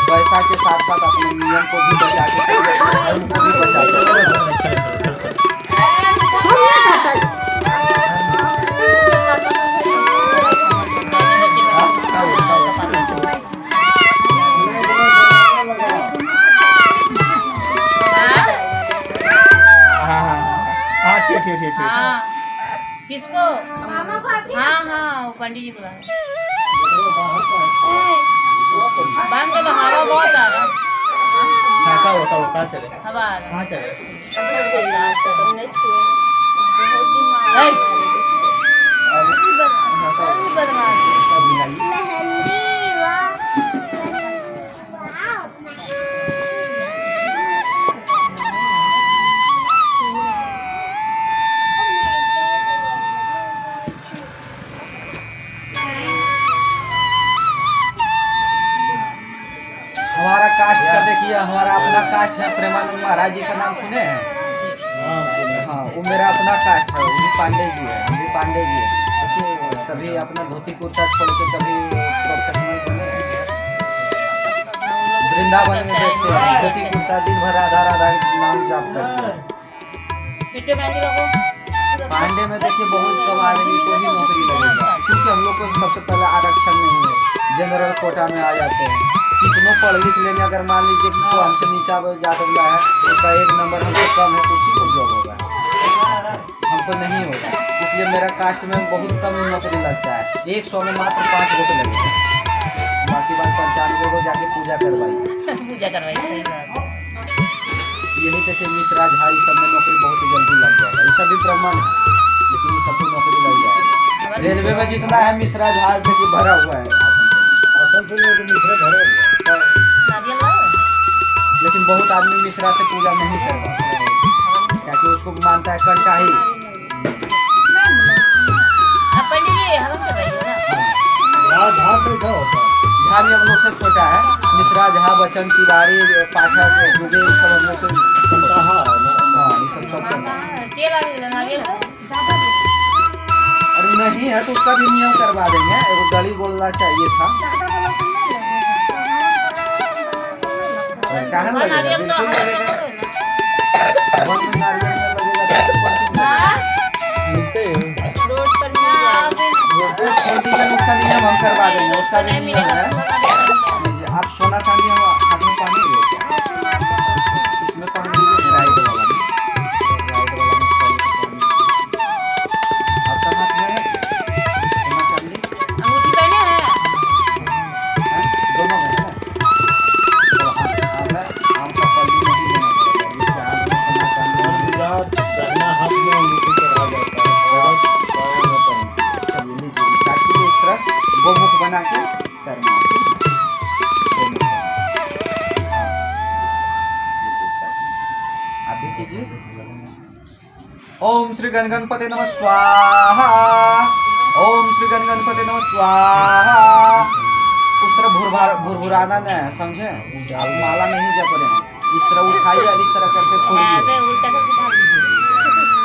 पैसा के साथ साथ अपने नियम को भी बचा के धर्म को भी बचा के हाँ ठीक हाँ किसको? हाँ हाँ वो पंडित जी बुला रहे। बंद करो, हवा बहुत आ रहा। कहाँ चले हवा आ रहा। कहाँ चले हमारा कास्ट का देखिए, हमारा अपना कास्ट है। प्रेमानंद महाराज जी का नाम सुने हैं? हाँ वो मेरा अपना कास्ट है, वो भी पांडे जी है, हम भी पांडे जी है। देखिए कभी अपना धोती कुर्ता छोड़ के कभी प्रोफेशनल बने वृंदावन में देखते हैं धोती कुर्ता दिन भर राधा राधा नाम जाप करते हैं। पांडे में देखिए बहुत कम आदमी को ही नौकरी लगेगा, क्योंकि हम लोग को सबसे पहले आरक्षण नहीं है, जनरल कोटा में आ जाते हैं। कितनों पढ़ लिख लेंगे, अगर मान लीजिए कि तो हमसे नीचा जादवला है उसका 1 नंबर हमसे कम है तो उसी को जॉब होगा, हमको नहीं होगा। इसलिए मेरा कास्ट में बहुत कम नौकरी लगता है। 100 में मात्र 5 वोट लगेगा, बाकी बात 95 को जाके पूजा करवाइए। पूजा करवाई सही बात है। यही देखिए मिश्रा झा ये सब में नौकरी बहुत जल्दी लग जाएगा। ये सभी ब्राह्मण है लेकिन ये सबको नौकरी लग जाएगा। रेलवे में जितना है मिश्रा झा देखिए भरा हुआ है आसनसोल में तो मिश्रा भरे हुए हैं। नारियल लाओ। लेकिन बहुत आदमी मिश्रा से पूजा नहीं करवा, क्योंकि उसको मानता है कंटाही। अब पंडित जी हवन करवाइए ना। झा कैसा होता है? झा भी हम लोग से छोटा है। मिश्रा झा बच्चन तिवारी पाठक दुबे ये सब हम लोग से कहाँ है ना? हाँ ये सब करता है। हाँ, केला भी मिला, नारियल है। अरे नहीं है तो उसका भी नियम करवा देंगे। एगो गली बोलना चाहिए था। कहाँ लगेगा? नारियल तो बिल्कुल हमारे लगेगा। को ना। वन में नारियल में लगेगा तो कौन सी लगेगा? हाँ, मिलते हैं। रोड पर मिल जाएगा। वो छोड़ दीजिए, उसका नियम हम करवा देंगे। उसका भी नहीं नियम मिलेगा है। तो नारियल। आप सोना चांदी हम हाथ में पानी देते इसमें पानी दीजिए राइट वाला में, राइट वाला में पानी। आपका हाथ में जी। ओम श्री गणपते नमः स्वाहा। ओम श्री गणपते नमः स्वाहा। उस तरह भुरभुराना नहीं, समझे? आप माला नहीं जप रहे हैं, इस तरह उठाइए और इस तरह करके छोड़िए। ऐसे उल्टा करके डाल दीजिए।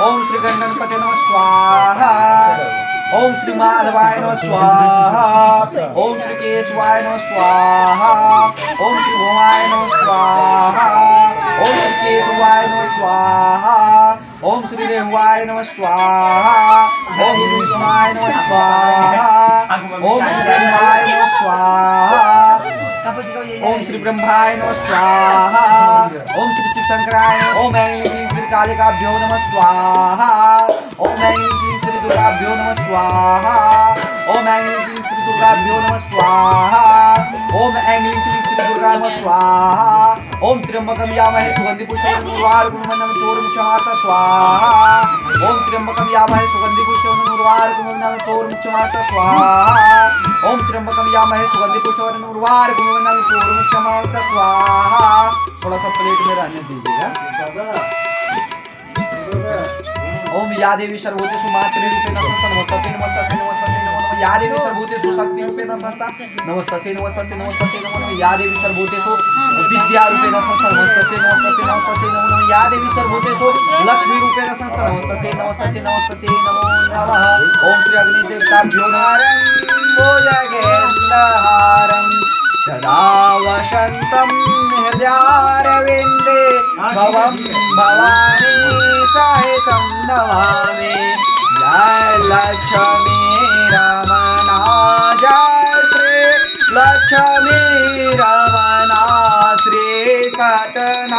ओम श्री गणपते नमः स्वाहा। ओम श्री माधवाय नमः स्वाहा। ओम श्री केशवाय नमः स्वाहा। ओम श्री भुवाय नमः स्वाहा। ओम श्री केशवाय नमः स्वाहा। ओम श्री रेहुवाय नमः स्वाहा। ओम श्री विष्णुवाय नमः स्वाहा। ओम श्री ब्रह्माय नमः स्वाहा। ओम श्री ब्रह्माय नमः स्वाहा। ओम श्री शिव शंकराय नमः। ओम ऐं ह्रीं श्री कालिकाभ्यो नमः स्वाहा। ओम ऐं ह्रीं श्री दुर्गाभ्यो नमः स्वाहा। ओम ऐं ह्रीं श्री दुर्गाभ्यो नमः स्वाहा। ओम ऐं ह्रीं श्री दुर्गा नमः स्वाहा। ओम त्र्यंबकम यामहे सुगंधि पुष्पं उर्वारुकं तोर्मुक्षमार्ता स्वाहा। ओम त्र्यंबकम यामहे सुगंधि पुष्पं उर्वारुकं तोर्मुक्षमार्ता स्वाहा। ओम त्र्यंबकम यामहे सुगंधि पुष्पं उर्वारुकं तोर्मुक्षमार्ता स्वाहा। थोड़ा सा प्लेट में रहने दीजिएगा। ओम या देवी सर्वभूतेषु मातृरूपेण संस्था नमस्तस्यै नमस्तस्यै नमस्तस्यै नमो नमः। या देवी सर्वभूतेषु शक्तिरूपेण संस्था नमस्तस्यै नमस्तस्यै नमस्तस्यै नमो नमः। या देवी सर्वभूतेषु विद्यारूपेण संस्था नमस्तस्यै नमस्तस्यै नमस्तस्यै नमो नमः। या देवी सर्वभूतेषु लक्ष्मीरूपेण संस्था नमस्तस्यै नमस्तस्यै नमस्तस्यै नमो नमः। ओम श्री अग्निदेवताभ्यो नमः। भोजगेन्द्रहारं सदा वसन्तं हृदयारविन्दे भवं भवानी सहितं नमामि। जय लक्ष्मी रमणा जय श्री लक्ष्मी रमणा श्री सत्यनारायण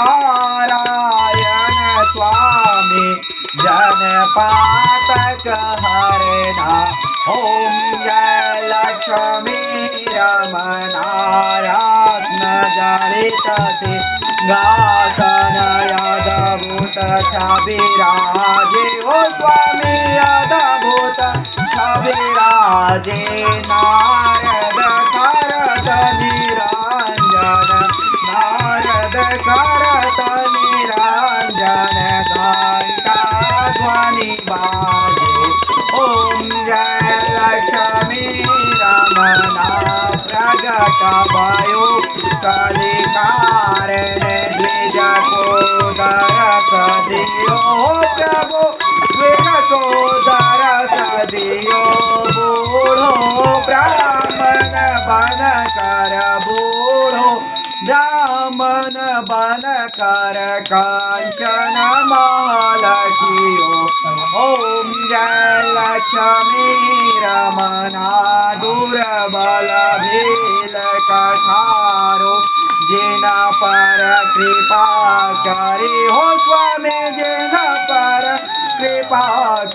स्वामी जनपातक हरणा। ओम जय लक्ष्मी रमणा रत्नजडित सिंहासन अद्भुत छविराजे। ओ स्वामी अद्भुत छविराजे। नारद करत निरंजन नारद करत निरंजन घंटा ध्वनि बाजे। ओम जय लक्ष्मी रमणा प्रगट भयो कलिकारण द्विज को दरस दियो प्रभु द्विज को दरस दियो। बूढ़ो ब्राह्मण बन कर बूढ़ो ब्राह्मण बन कर कांचन महल कियो। ओम जय लक्ष्मी रमणा दुर्बल भील कठारो जिन पर कृपा करी। हो स्वामी जिन पर कृपा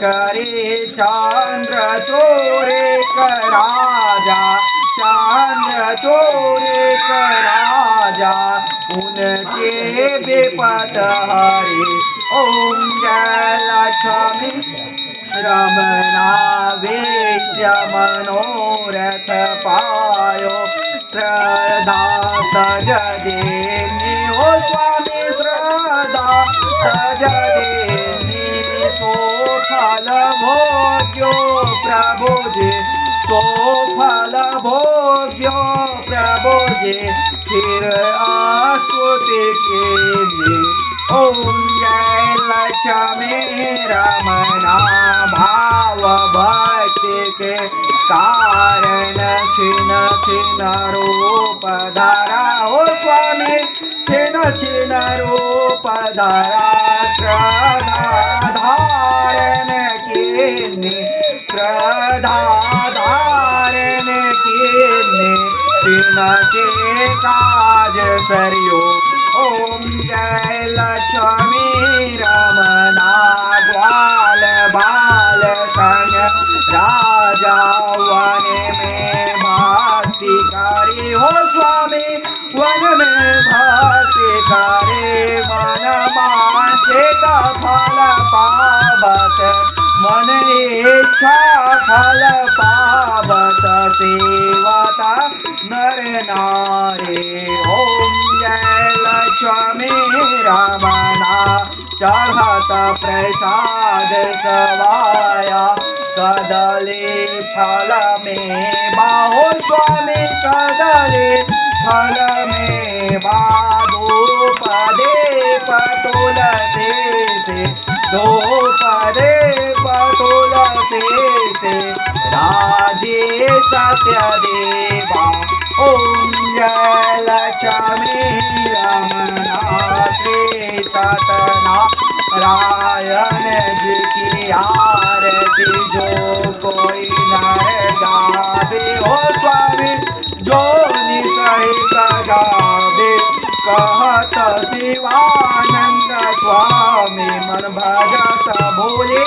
करी। चंद्र चोरे राजा चंद्र चोरे राजा उनके विपद हरे। ओम जय लक्ष्मी रमणा वेश्य मनोरथ पायो श्रद्धा तज देनी। हो स्वामी श्रद्धा तज देनी। सो फल भोग्यो प्रभु जी सो फल भोग्यो प्रभु जी फिर आस्तुति के। ओम जय लक्ष्मी रमणा भाव भक्ति के कारण छिन छिन रूप धरा। हो स्वामी छिन छिन रूप धरा। श्रद्धा धारण कीन्नि श्रद्धा धारण कीन्नि तिनके काज सरियो। ओम जय लक्ष्मी रमणा ग्वाल बाल संग राजा वन में भक्ति करी। हो स्वामी वन में भक्ति करे। मन वांछित फल पावत मन इच्छा फल पावत सेवता नर नारी। ओम जय लक्ष्मी रमणा चढ़ता प्रसाद सवाया कदली फल में बाहो स्वामी कदली फल में बाधो पदे तुलसी से दो पदे तुलसी से राधे सत्य देवा ओम जय लक्ष्मी रमना श्री सत्यनारायण जी की आरती जो कोई नर गावे हो स्वामी जो निसहित गावे कहत शिवानंद स्वामी मन भजत भोले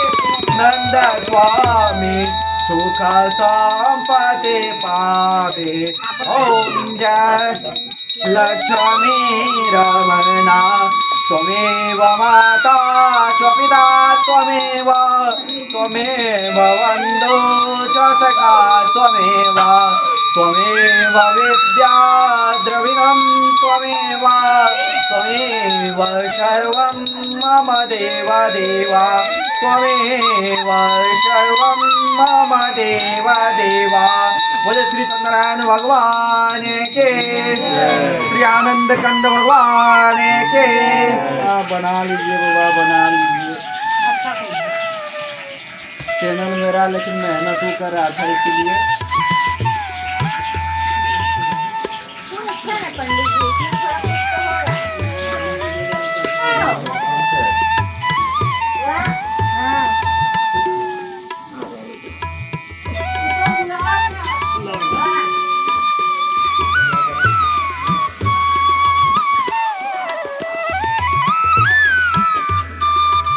नंद स्वामी सुख संपत्ति पावे ओम जय लक्ष्मी रमना त्वमेव माता च पिता त्वमेव बन्धु च सखा त्वमेव विद्या द्रविणं त्वमेव सर्वं मम देव देवा त्वमेव सर्वं मम देव देवा। बोले श्री सत्यनारायण भगवान के, श्री आनंद कंद भगवान के। बना लीजिए बाबा, बना लीजिए। चैनल मेरा लेकिन मेहनत ही कर रहा था इसीलिए। अच्छा है पंडित जी।